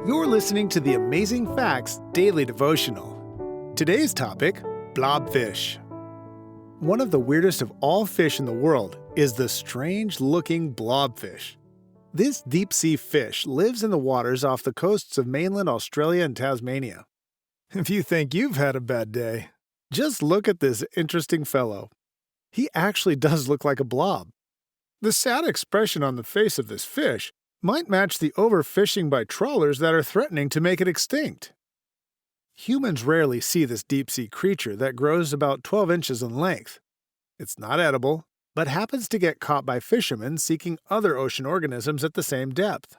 You're listening to the Amazing Facts Daily Devotional. Today's topic, Blobfish. One of the weirdest of all fish in the world is the strange-looking blobfish. This deep-sea fish lives in the waters off the coasts of mainland Australia and Tasmania. If you think you've had a bad day, just look at this interesting fellow. He actually does look like a blob. The sad expression on the face of this fish might match the overfishing by trawlers that are threatening to make it extinct. Humans rarely see this deep-sea creature that grows about 12 inches in length. It's not edible, but happens to get caught by fishermen seeking other ocean organisms at the same depth.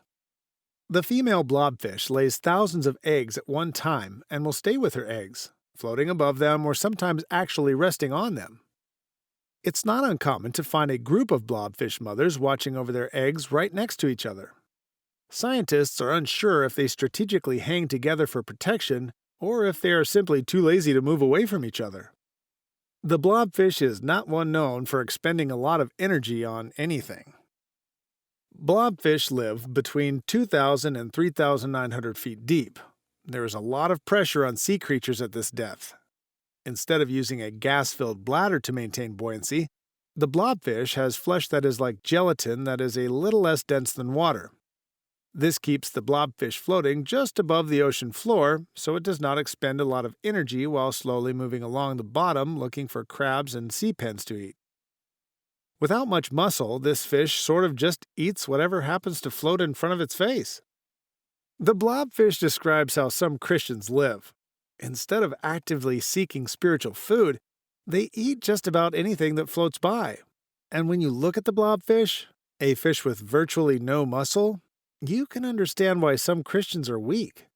The female blobfish lays thousands of eggs at one time and will stay with her eggs, floating above them or sometimes actually resting on them. It's not uncommon to find a group of blobfish mothers watching over their eggs right next to each other. Scientists are unsure if they strategically hang together for protection or if they are simply too lazy to move away from each other. The blobfish is not one known for expending a lot of energy on anything. Blobfish live between 2,000 and 3,900 feet deep. There is a lot of pressure on sea creatures at this depth. Instead of using a gas-filled bladder to maintain buoyancy, the blobfish has flesh that is like gelatin that is a little less dense than water. This keeps the blobfish floating just above the ocean floor, so it does not expend a lot of energy while slowly moving along the bottom looking for crabs and sea pens to eat. Without much muscle, this fish sort of just eats whatever happens to float in front of its face. The blobfish describes how some Christians live. Instead of actively seeking spiritual food, they eat just about anything that floats by. And when you look at the blobfish, a fish with virtually no muscle, you can understand why some Christians are weak.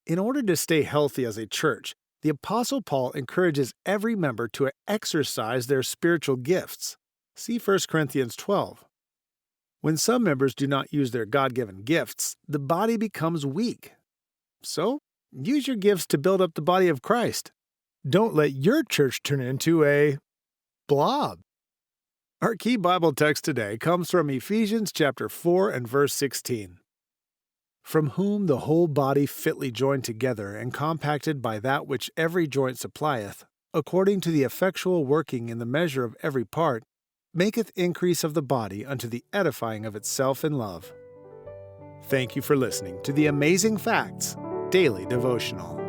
In order to stay healthy as a church, the Apostle Paul encourages every member to exercise their spiritual gifts. See 1 Corinthians 12. When some members do not use their God-given gifts, the body becomes weak. So, use your gifts to build up the body of Christ. Don't let your church turn into a blob. Our key Bible text today comes from Ephesians chapter 4 and verse 16. From whom the whole body fitly joined together and compacted by that which every joint supplieth, according to the effectual working in the measure of every part, maketh increase of the body unto the edifying of itself in love. Thank you for listening to the Amazing Facts Daily Devotional.